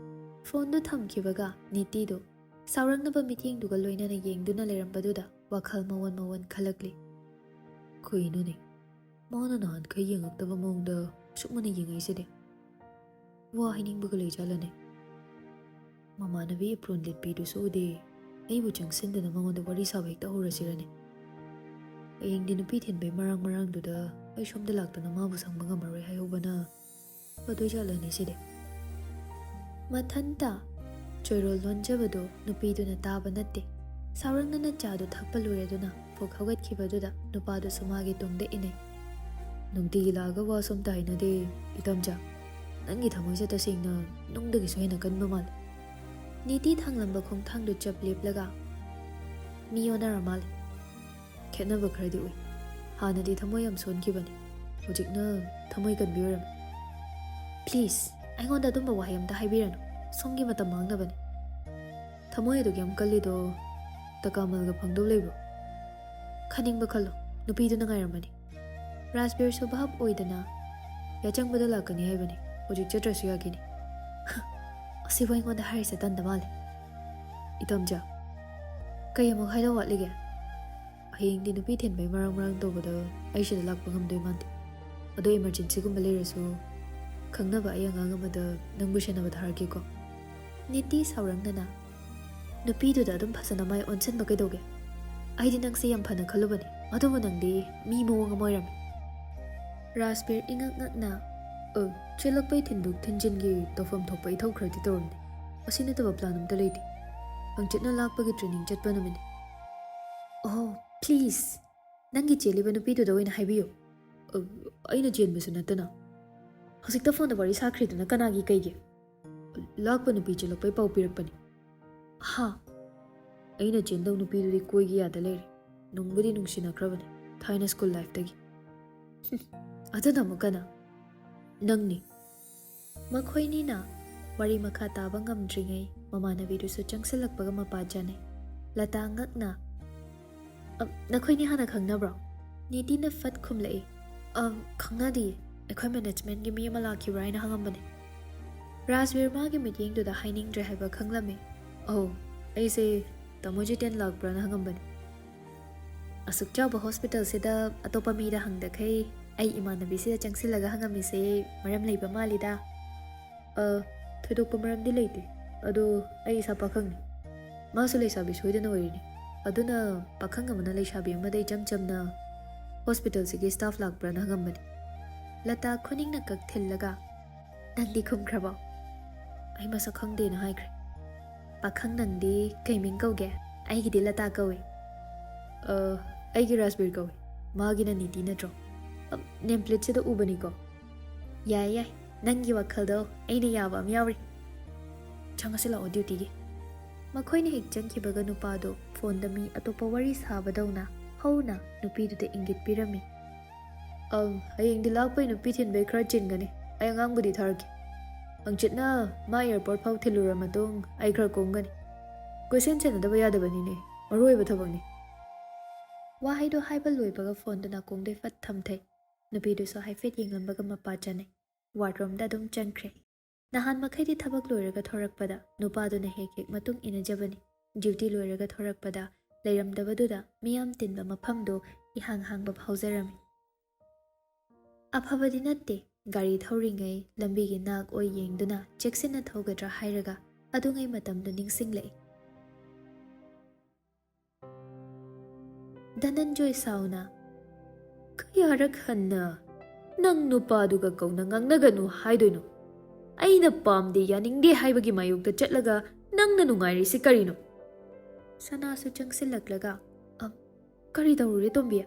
ꯐꯣꯟꯗꯨ ꯊꯝꯈꯤꯕꯒ ꯅꯤꯇꯤꯗꯨ ꯁꯥꯎꯔꯛꯅꯕ ꯃꯤꯠꯌꯦꯡꯗꯨꯒ ꯂꯣꯏꯅꯅ ꯌꯦꯡꯗꯨꯅ ꯂꯩꯔꯝꯕꯗꯨꯗ ꯋꯥꯈꯜ ꯃꯋꯟ ꯈꯜꯂꯛꯂꯤ. ꯀꯩꯅꯣꯅꯦ ꯃꯥꯅ ꯅꯍꯥꯟꯈꯩ ꯌꯦꯡꯉꯛꯇꯕ ꯃꯑꯣꯡꯗ ꯁꯨꯛꯃꯅ ꯌꯦꯡꯉꯛꯏꯁꯤꯗꯤ. ꯋꯥ ꯍꯥꯏꯅꯤꯡꯕꯒ ꯂꯩꯖꯥꯠꯂꯅꯦ. ꯃꯃꯥꯟꯅꯕꯤ ꯑꯦꯄ꯭ꯔꯣꯟ ꯂꯤꯠꯄꯤꯗꯨꯁꯨ ꯎꯗꯦ. ꯑꯩꯕꯨ ꯆꯪꯁꯤꯟꯗꯅ ꯃꯉꯣꯟꯗ ꯋꯥꯔꯤ ꯁꯥꯕ ꯍꯦꯛꯇ ꯍꯧꯔꯁꯤꯔꯅꯦ. ꯍꯌꯦꯡꯗꯤ ꯅꯨꯄꯤ ꯊꯤꯟꯕꯩ ꯃꯔꯥꯡꯗꯨꯗ ꯑꯩ ꯁꯣꯝꯗ ꯂꯥꯛꯇꯨꯅ ꯃꯥꯕꯨ ꯁꯪꯕ ꯉꯝꯃꯔꯣꯏ ꯍꯥꯏꯍꯧꯕꯅ ꯐꯗꯣꯏꯖꯥꯠꯂꯅꯦ ꯁꯤꯗꯤ. ꯃꯊꯟꯇ ꯆꯣꯏꯔꯣꯜ ꯂꯣꯟꯖꯕꯗꯣ ꯅꯨꯄꯤꯗꯨꯅ ꯇꯥꯕ ꯅꯠꯇꯦ. ꯁꯥꯎꯔꯛꯅꯅ ꯆꯥꯗꯨ ꯊꯛꯄ ꯂꯣꯏꯔꯗꯨꯅ ꯊꯣꯛ ꯍꯧꯒꯠꯈꯤꯕꯗꯨꯗ ꯅꯨꯄꯥꯗꯨꯁꯨ ꯃꯥꯒꯤ ꯇꯨꯡꯗ ꯏꯟꯅꯩ꯫ ꯅꯨꯡꯇꯤꯒꯤ ꯂꯥꯛꯑꯒ ꯋꯥ ꯁꯣꯝꯇ ꯍꯩꯅꯗꯦ ꯏꯇꯝꯆꯥ, ꯅꯪꯒꯤ ꯊꯃꯣꯏꯁꯦ ꯇꯁꯦꯡꯅ ꯅꯨꯡꯗꯒꯤꯁꯨ ꯍꯦꯟꯅ ꯀꯟꯕ ꯃꯥꯜꯂꯦ꯫ ꯅꯤꯇꯤ ꯊꯥꯡꯂꯝꯕ ꯈꯣꯡꯊꯥꯡꯗꯨ ꯆꯞ ꯂꯦꯞꯂꯒ ꯃꯤ ꯑꯣꯟꯅꯔ ꯃꯥꯜꯂꯦ꯫ ꯈꯦꯠꯅꯕ ꯈꯔꯗꯤ ꯎꯏ꯫ ꯍꯥꯟꯅꯗꯤ ꯊꯃꯣꯏ ꯌꯥꯝ ꯁꯣꯟꯈꯤꯕꯅꯤ, ꯍꯧꯖꯤꯛꯅ ꯊꯃꯣꯏ ꯀꯟꯕꯤ ꯑꯣꯏꯔꯝꯃꯤ꯫ ꯄ꯭ꯂꯤꯖ ꯑꯩꯉꯣꯟꯗ ꯑꯗꯨꯝꯕ ꯋꯥꯍꯩ ꯑꯝꯇ ꯍꯥꯏꯕꯤꯔꯅꯨ, ꯁꯣꯝꯒꯤ ꯃꯇꯝ ꯃꯥꯡꯅꯕꯅꯤ꯫ ꯊꯃꯣꯏ ꯑꯗꯨꯛ ꯌꯥꯝ ꯀꯜꯂꯤꯗꯣ ꯇꯀꯥꯃꯜꯒ ꯐꯪꯗꯧ ꯂꯩꯕ꯭ꯔꯣ? ꯈꯟꯅꯤꯡꯕ ꯈꯜꯂꯣ, ꯅꯨꯄꯤꯗꯨꯅ ꯉꯥꯏꯔꯝꯃꯅꯤ꯫ ꯔꯥꯖꯕꯤꯔꯁꯨ ꯚꯥꯞ ꯑꯣꯏꯗꯅ ꯌꯥꯆꯪꯕꯗ ꯂꯥꯛꯀꯅꯤ ꯍꯥꯏꯕꯅꯤ, ꯍꯧꯖꯤꯛ ꯆꯠꯇ꯭ꯔꯁꯨ ꯌꯥꯒꯤꯅꯤ꯫ ꯑꯁꯤꯕꯨ ꯑꯩꯉꯣꯟꯗ ꯍꯥꯏꯔꯤꯁꯦ ꯇꯟꯗ ꯃꯥꯜꯂꯦ꯫ ꯏꯇꯝꯆꯥ, ꯀꯩ ꯑꯃꯨꯛ ꯍꯥꯏꯗꯧ ꯋꯥꯠꯂꯤꯒꯦ? ꯍꯌꯦꯡꯗꯤ ꯅꯨꯄꯤ ꯊꯤꯟꯕꯩ ꯃꯔꯥꯡ ꯇꯧꯕꯗ ꯑꯩ ꯁꯤꯗ ꯂꯥꯛꯄ ꯉꯝꯗꯣꯏ ꯃꯥꯟꯗꯦ꯫ ꯑꯗꯣ ꯏꯃꯔꯖꯦꯟꯁꯤꯒꯨꯝꯕ ꯂꯩꯔꯁꯨ ꯈꯪꯅꯕ ꯑꯩ ꯑꯉꯥꯡ ꯑꯃꯗ ꯅꯪꯕꯨ ꯁꯦꯟꯅꯕ ꯊꯥꯔꯛꯀꯦꯀꯣ꯫ ꯅꯤꯇꯤ ꯁꯥꯎꯔꯪꯅꯅ ꯅꯨꯄꯤꯗꯨꯗ ꯑꯗꯨꯝ ꯐꯖꯅ ꯃꯥꯏ ꯑꯣꯟꯁꯤꯟꯕ ꯀꯩꯗꯧꯒꯦ? ꯑꯩꯗꯤ ꯅꯪꯁꯦ ꯌꯥꯝ ꯐꯅ ꯈꯜꯂꯨꯕꯅꯤ, ꯑꯗꯨꯕꯨ ꯅꯪꯗꯤ ꯃꯤ ꯃꯑꯣꯡ ꯑꯃ ꯑꯣꯏꯔꯝꯃꯤ꯫ ꯔꯥꯖꯕꯤꯔ ꯏꯉꯛ ꯉꯛꯅ ꯆꯦꯜꯂꯛꯄꯩ ꯊꯤꯟꯗꯣꯛ ꯊꯤꯟꯖꯤꯟꯒꯤ ꯇꯧꯐꯝ ꯊꯣꯛꯄ ꯏꯊꯧ ꯈꯔꯗꯤ ꯇꯧꯔꯝꯅꯤ, ꯑꯁꯤ ꯅꯠꯇꯕ ꯄ꯭ꯂꯥꯟ ꯑꯝꯇ ꯂꯩꯇꯦ꯫ ꯍꯪꯆꯤꯠꯅ ꯂꯥꯛꯄꯒꯤ ꯇ꯭ꯔꯦꯅꯤꯡ ꯆꯠꯄ ꯅꯨꯃꯤꯠꯅꯤ꯫ ꯑꯣ ꯄ꯭ꯂꯤꯖ, ꯅꯪꯒꯤ ꯆꯦꯜꯂꯤꯕ ꯅꯨꯄꯤꯗꯨꯗ ꯑꯣꯏꯅ ꯍꯥꯏꯕꯤꯌꯨ꯫ ꯑꯩꯅ ꯆꯦꯟꯕꯁꯨ ꯅꯠꯇꯅ ꯍꯧꯖꯤꯛꯇ ꯐꯣꯟꯗ ꯋꯥꯔꯤ ꯁꯥꯈ꯭ꯔꯤꯗꯨꯅ ꯀꯅꯥꯒꯤ ꯀꯩꯒꯤ? ꯂꯥꯛꯄ ꯅꯨꯄꯤ ꯆꯦꯜꯂꯛꯄꯩ ꯄꯥꯎ ꯄꯤꯔꯛꯄꯅꯤ꯫ ꯍꯥ? ꯑꯩꯅ ꯆꯦꯟꯗꯧ ꯅꯨꯄꯤꯗꯨꯗꯤ ꯀꯣꯏꯒꯤ ꯌꯥꯗ ꯂꯩꯔꯦ, ꯅꯨꯡꯕꯨꯗꯤ ꯅꯨꯡꯁꯤꯅꯈ꯭ꯔꯕꯅꯤ ꯊꯥꯏꯅ ꯁ꯭ꯀꯨꯜ ꯂꯥꯏꯐꯇꯒꯤ꯫ ꯑꯗꯨꯅ ꯑꯃꯨꯛ ꯀꯅꯥ? ꯅꯪꯅꯤ꯫ ꯃꯈꯣꯏꯅꯤꯅ ꯋꯥꯔꯤ ꯃꯈꯥ ꯇꯥꯕ ꯉꯝꯗ꯭ꯔꯤꯉꯩ ꯃꯃꯥꯟꯅꯕꯤꯗꯨꯁꯨ ꯆꯪꯁꯤꯜꯂꯛꯄꯒ ꯃꯄꯥ ꯆꯥꯅꯩ꯫ ꯂꯇꯥ ꯉꯛꯅ ꯅꯈꯣꯏꯅꯤ ꯍꯥꯟꯅ ꯈꯪꯅꯕ꯭ꯔꯣ? ꯅꯤꯇꯤꯅ ꯐꯠ ꯈꯨꯝꯂꯛꯏ꯫ ꯈꯪꯅꯗꯤꯌꯦ, ꯑꯩꯈꯣꯏ ꯃꯦꯅꯦꯖꯃꯦꯟꯠꯒꯤ ꯃꯤ ꯑꯃ ꯂꯥꯛꯈꯤꯕ꯭ꯔꯥ ꯍꯥꯏꯅ ꯍꯪꯉꯝꯕꯅꯦ꯫ ꯔꯥꯖꯕꯤꯔ ꯃꯥꯒꯤ ꯃꯤꯠꯌꯦꯡꯗꯨꯗ ꯍꯥꯏꯅꯤꯡꯗ꯭ꯔꯦ ꯍꯥꯏꯕ ꯈꯪꯂꯝꯃꯤ꯫ ꯑꯩꯁꯦ ꯇꯥꯃꯣ ꯖꯤꯇꯦꯟ ꯂꯥꯛꯄ꯭ꯔꯥꯅ ꯍꯪꯉꯝꯕꯅꯤ꯫ ꯑꯁꯨꯛ ꯆꯥꯎꯕ ꯍꯣꯁꯄꯤꯇꯥꯜꯁꯤꯗ ꯑꯇꯣꯞꯄ ꯃꯤꯗ ꯍꯪꯗꯈꯩ ꯑꯩ ꯏꯃꯥꯟꯅꯕꯤꯁꯤꯗ ꯆꯪꯁꯤꯜꯂꯒ ꯍꯪꯉꯝꯃꯤꯁꯦ ꯃꯔꯝ ꯂꯩꯕ ꯃꯥꯜꯂꯤꯗ꯫ ꯊꯣꯏꯗꯣꯛꯄ ꯃꯔꯝꯗꯤ ꯂꯩꯇꯦ, ꯑꯗꯣ ꯑꯩ ꯏꯁꯥ ꯄꯥꯈꯪꯅꯤ, ꯃꯥꯁꯨ ꯂꯩꯁꯥꯕꯤ ꯁꯣꯏꯗꯅ ꯑꯣꯏꯔꯤꯅꯤ, ꯑꯗꯨꯅ ꯄꯥꯈꯪ ꯑꯃꯅ ꯂꯩꯁꯥꯕꯤ ꯑꯃꯗ ꯏꯆꯝ ꯆꯝꯅ ꯍꯣꯁꯄꯤꯇꯥꯜꯁꯤꯒꯤ ꯁ꯭ꯇꯥꯐ ꯂꯥꯛꯄ꯭ꯔꯥꯅ ꯍꯪꯉꯝꯕꯅꯤ꯫ ꯂꯇꯥ ꯈꯨꯅꯤꯡꯅ ꯀꯛ ꯊꯤꯜꯂꯒ ꯅꯪꯗꯤ ꯈꯨꯝꯈ꯭ꯔꯕꯣ? ꯑꯩ ꯃꯁꯛ ꯈꯪꯗꯦꯅ ꯍꯥꯏꯈ꯭ꯔꯦ꯫ ꯄꯥꯈꯪ ꯅꯪꯗꯤ ꯀꯩ ꯃꯤꯡ ꯀꯧꯒꯦ? ꯑꯩꯒꯤꯗꯤ ꯂꯇꯥ ꯀꯧꯏ꯫ ꯑꯩꯒꯤ ꯔꯥꯖꯕꯤꯔ ꯀꯧꯏ, ꯃꯥꯒꯤꯅ ꯅꯤꯇꯤ ꯅꯠꯇ꯭ꯔꯣ? ꯅꯦꯝꯄ꯭ꯂꯦꯠꯁꯤꯗ ꯎꯕꯅꯤꯀꯣ꯫ ꯌꯥꯏ, ꯅꯪꯒꯤ ꯋꯥꯈꯜꯗꯣ ꯑꯩꯅ ꯌꯥꯕ ꯑꯃ ꯌꯥꯎꯔꯤ꯫ ꯆꯪꯉꯁꯤ ꯂꯥꯛꯑꯣ ꯗ꯭ꯌꯨꯇꯤꯒꯤ꯫ ꯃꯈꯣꯏꯅ ꯍꯦꯛ ꯆꯪꯈꯤꯕꯒ ꯅꯨꯄꯥꯗꯣ ꯐꯣꯟꯗ ꯃꯤ ꯑꯇꯣꯞꯄ ꯋꯥꯔꯤ ꯁꯥꯕꯗꯧꯅ ꯍꯧꯅ ꯅꯨꯄꯤꯗꯨꯗ ꯏꯪꯒꯤꯠ ꯄꯤꯔꯝꯃꯤ꯫ ꯍꯌꯦꯡꯗꯤ ꯂꯥꯛꯄꯩ ꯅꯨꯄꯤ ꯊꯤꯟꯕꯩ ꯈꯔ ꯆꯤꯟꯒꯅꯤ, ꯑꯩ ꯑꯉꯥꯡꯕꯨꯗꯤ ꯊꯥꯔꯛꯀꯦ꯫ ꯍꯪꯆꯤꯠꯅ ꯃꯥ ꯑꯦꯌꯔꯄꯣꯔꯠ ꯐꯥꯎ ꯊꯤꯜꯂꯨꯔ ꯃꯇꯨꯡ ꯑꯩ ꯈꯔ ꯀꯣꯝꯒꯅꯤ꯫ ꯀꯣꯏꯁꯦꯟ ꯁꯦꯟꯅꯗꯕ ꯌꯥꯗꯕꯅꯤꯅꯦ, ꯃꯔꯨ ꯑꯣꯏꯕ ꯊꯕꯛꯅꯤ꯫ ꯋꯥꯍꯩꯗꯣ ꯍꯥꯏꯕ ꯂꯣꯏꯕꯒ ꯐꯣꯟꯗꯨ ꯅꯥꯀꯣꯡꯗꯩ ꯐꯠ ꯊꯝꯊꯩ꯫ ꯅꯨꯄꯤꯗꯨꯁꯨ ꯍꯥꯏꯐꯦꯠ ꯌꯦꯡꯂꯝꯕꯒ ꯃꯄꯥ ꯆꯥꯅꯩ꯫ ꯋꯥꯔꯗꯔꯣꯝꯗ ꯑꯗꯨꯝ ꯆꯪꯈ꯭ꯔꯦ꯫ ꯅꯍꯥꯟ ꯃꯈꯩꯗꯤ ꯊꯕꯛ ꯂꯣꯏꯔꯒ ꯊꯣꯔꯛꯄꯗ ꯅꯨꯄꯥꯗꯨꯅ ꯍꯦꯛ ꯃꯇꯨꯡ ꯏꯟꯅꯖꯕꯅꯤ꯫ ꯗ꯭ꯌꯨꯇꯤ ꯂꯣꯏꯔꯒ ꯊꯣꯔꯛꯄꯗ ꯂꯩꯔꯝꯗꯕꯗꯨꯗ ꯃꯤꯌꯥꯝ ꯇꯤꯟꯕ ꯃꯐꯝꯗꯣ ꯏꯍꯥꯡ ꯍꯥꯡꯕ ꯐꯥꯎꯖꯔꯝꯃꯤ꯫ ꯑꯐꯕꯗꯤ ꯅꯠꯇꯦ, ꯒꯥꯔꯤ ꯊꯧꯔꯤꯉꯩ ꯂꯝꯕꯤꯒꯤ ꯅꯥꯛ ꯑꯣꯏ ꯌꯦꯡꯗꯨꯅ ꯆꯦꯛꯁꯤꯟꯅ ꯊꯧꯒꯗ꯭ꯔꯥ ꯍꯥꯏꯔꯒ ꯑꯗꯨꯉꯩ ꯃꯇꯝꯗꯨ ꯅꯤꯡꯁꯤꯡꯂꯛꯏ꯫ ꯙꯅꯟꯖꯣꯏ ꯁꯥꯎꯅ ꯀꯌꯥꯔꯛ ꯍꯟꯅ ꯅꯪ ꯅꯨꯄꯥꯗꯨꯒ ꯀꯧꯅ ꯉꯥꯡꯅꯒꯅꯨ ꯍꯥꯏꯗꯣꯏꯅꯣ? ꯑꯩꯅ ꯄꯥꯝꯗꯦ ꯌꯥꯅꯤꯡꯗꯦ ꯍꯥꯏꯕꯒꯤ ꯃꯥꯌꯣꯛꯇ ꯆꯠꯂꯒ ꯅꯪꯅ ꯅꯨꯡꯉꯥꯏꯔꯤꯁꯤ ꯀꯔꯤꯅꯣ? ꯁꯅꯥꯁꯨ ꯆꯪꯁꯤꯜꯂꯛꯂꯒ ꯀꯔꯤ ꯇꯧꯔꯨꯔꯦ ꯇꯣꯝꯕꯤ?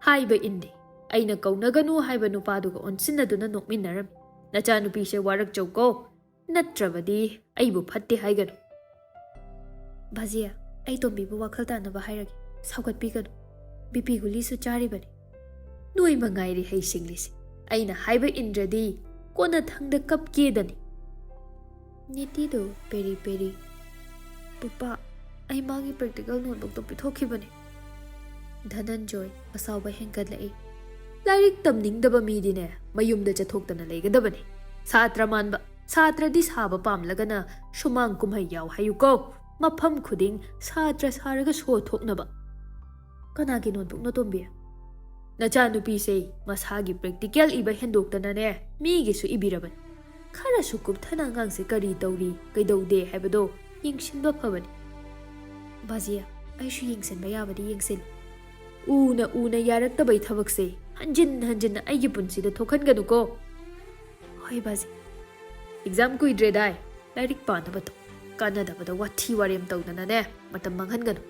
ꯍꯥꯏꯕ ꯏꯟꯗꯦ, ꯑꯩꯅ ꯀꯧꯅꯒꯅꯨ ꯍꯥꯏꯕ ꯅꯨꯄꯥꯗꯨꯒ ꯑꯣꯟꯁꯤꯟꯅꯗꯨꯅ ꯅꯣꯛꯃꯤꯟꯅꯔꯝꯃꯤ꯫ ꯅꯆꯥꯅꯨꯄꯤꯁꯦ ꯋꯥꯔꯛꯆꯧꯀꯣ, ꯅꯠꯇ꯭ꯔꯕꯗꯤ ꯑꯩꯕꯨ ꯐꯠꯇꯦ ꯍꯥꯏꯒꯅꯨ꯫ ꯚꯥꯖꯤꯌꯥ, ꯑꯩ ꯇꯣꯝꯕꯤꯕꯨ ꯋꯥꯈꯜ ꯇꯥꯅꯕ ꯍꯥꯏꯔꯒꯦ, ꯁꯥꯎꯒꯠꯄꯤꯒꯅꯨ, ꯕꯤꯄꯤ ꯒꯨꯂꯤꯁꯨ ꯆꯥꯔꯤꯕꯅꯤ꯫ ꯅꯣꯏ ꯃꯉꯥꯏꯔꯤ ꯍꯩꯁꯤꯡꯂꯤꯁꯤ, ꯑꯩꯅ ꯍꯥꯏꯕ ꯏꯟꯗ꯭ꯔꯗꯤ ꯀꯣꯟꯅ ꯊꯪꯗ ꯀꯞꯀꯦꯗꯅꯤ꯫ ꯅꯤꯇꯤꯗꯨ ꯄꯦꯔꯤ ꯄꯦꯔꯤ, ꯄꯨꯄꯥ, ꯑꯩ ꯃꯥꯒꯤ ꯄ꯭ꯔꯦꯛꯇꯤꯀꯦꯜ ꯅꯣꯠꯕꯨꯛꯇꯣ ꯄꯤꯊꯣꯛꯈꯤꯕꯅꯤ꯫ ꯙꯅꯟꯖꯣꯏ ꯑꯁꯥꯎꯕ ꯍꯦꯟꯒꯠꯂꯛꯏ꯫ ꯂꯥꯏꯔꯤꯛ ꯇꯝꯅꯤꯡꯗꯕ ꯃꯤꯗꯤꯅꯦ ꯃꯌꯨꯝꯗ ꯆꯠꯊꯣꯛꯇꯅ ꯂꯩꯒꯗꯕꯅꯤ꯫ ꯁꯥꯇ꯭ꯔ ꯃꯥꯟꯕ, ꯁꯥꯇ꯭ꯔꯗꯤ ꯁꯥꯕ ꯄꯥꯝꯂꯒꯅ ꯁꯨꯃꯥꯡ ꯀꯨꯝꯍꯩ ꯌꯥꯎ ꯍꯥꯏꯌꯨꯀꯣ, ꯃꯐꯝ ꯈꯨꯗꯤꯡ ꯁꯥꯇ꯭ꯔ ꯁꯥꯔꯒ ꯁꯣ ꯊꯣꯛꯅꯕ꯫ ꯀꯅꯥꯒꯤ ꯅꯣꯠꯕꯨꯛꯅꯣ ꯇꯣꯝꯕꯤ? ꯅꯆꯥꯅꯨꯄꯤꯁꯦ ꯃꯁꯥꯒꯤ ꯄ꯭ꯔꯦꯛꯇꯤꯀꯦꯜ ꯏꯕ ꯍꯦꯟꯗꯣꯛꯇꯅꯅꯦ ꯃꯤꯒꯤꯁꯨ ꯏꯕꯤꯔꯕꯅꯤ꯫ ꯈꯔꯁꯨ ꯀꯨꯞꯊꯅ ꯑꯉꯥꯡꯁꯦ ꯀꯔꯤ ꯇꯧꯔꯤ ꯀꯩꯗꯧꯗꯦ ꯍꯥꯏꯕꯗꯣ ꯌꯦꯡꯁꯤꯟꯕ ꯐꯕꯅꯤ꯫ ꯚꯥꯖꯤꯌꯥ, ꯑꯩꯁꯨ ꯌꯦꯡꯁꯤꯟꯕ ꯌꯥꯕꯗꯤ ꯌꯦꯡꯁꯤꯜꯂꯤ꯫ ꯎꯅ ꯎꯅ ꯌꯥꯔꯛꯇꯕꯩ ꯊꯕꯛꯁꯦ ꯍꯟꯖꯤꯟ ꯍꯟꯖꯤꯟꯅ ꯑꯩꯒꯤ ꯄꯨꯟꯁꯤꯗ ꯊꯣꯛꯍꯟꯒꯅꯨꯀꯣ꯫ ꯍꯣꯏ ꯚꯥꯖꯤ꯫ ꯑꯦꯛꯖꯥꯝ ꯀꯨꯏꯗ꯭ꯔꯦꯗꯥꯏ, ꯂꯥꯏꯔꯤꯛ ꯄꯥꯅꯕ ꯇꯧ, ꯀꯥꯟꯅꯗꯕꯗ ꯋꯥꯊꯤ ꯋꯥꯔꯦꯝ ꯇꯧꯗꯅꯅꯦ ꯃꯇꯝ ꯃꯥꯡꯍꯟꯒꯅꯨ꯫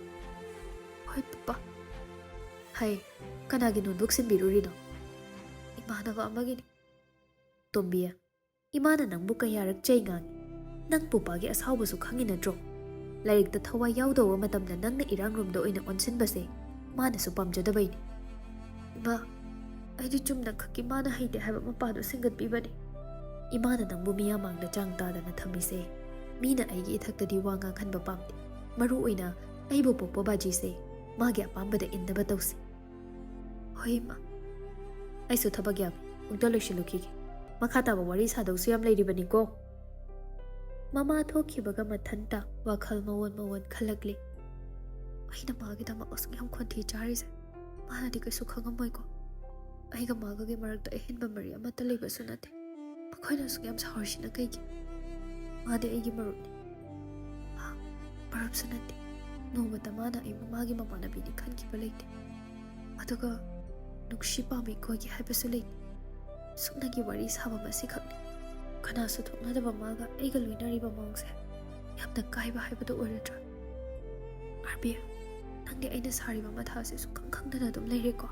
ꯍꯣꯏ papa. Hay, kanagi notebook sinbirurino? Imanaba amagini. Tombiya, imana nangbu kayarak chay ngangi. Nang pupagi asawbasu khangi nadro. Lairikta thawai yawdawa matamda nangna irangrumda oina onsinbase manasu pamjadabaini. Ima, aidi chumna khaki mana haide haiba mapado singatpibani. Imana nangbu miyamangda changtadana thamise. Mina aigi ithakdadi wa nganghanba pamde. Maru oina aibu pokpa bajise magi apambada indaba tawsi. Hoi ma. Aisu thabak yami ungta loisilukige. Makhataba wari sadawsu yam leiribani ko. Mama thokibaga mathanta WakhaL mawon khalakli. Aina magidama asung yam khonthi charise. Manadi kaisu khangamoi ko. Aiga magage marakta ehenba mari amata leibasu nate. Makoina asung yam saharsina kaigi. Madi aigi marupni. Marupsu nate. Nomata mana ai mamagi mamanabini khankiba leite. Aduga Nungshikol koigi haibasu leite. Suknagi wari saba masi khakni. Kanasu thoknadaba maga aiga loinariba mawngse yamna kaiba haibadu oiradra. Arbiya, nangdi aina sariba mathase sukhang khangdana dum leireko.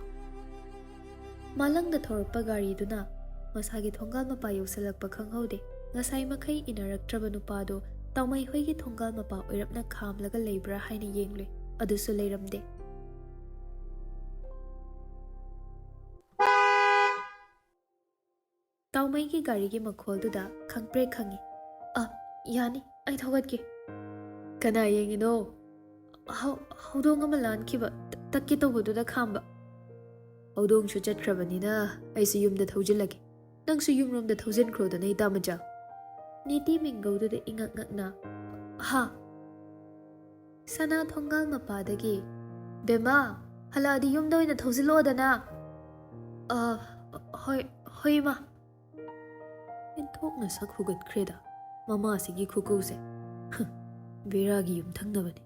Malangda thorpa gariduna masagi thongal mapa yausalakpa khanghaude. Ngasai makai inaraktraba nupado taumai hoigi thongal mapa oirapna khamlaga leibra haina yengle. Adusu leiramde. Taumai ki gari ki makhol duda khangpre khangi. Yani, ai thogatki. Kana yengino? Haudong ama lankiba takki tawbududa khamba. Haudong shu chatkrabanina aisu yumda thawjilagi. Nangsu yumromda thawjinkrodana itamaja. Niti mingaududa ingak ngakna. Ha. Sana thongal mapadagi. Bema, haladi yumda oina thawjilodana. Hoi ma. Inthokna sak hugatkreda mama asigi khukause beragi yum thangnabani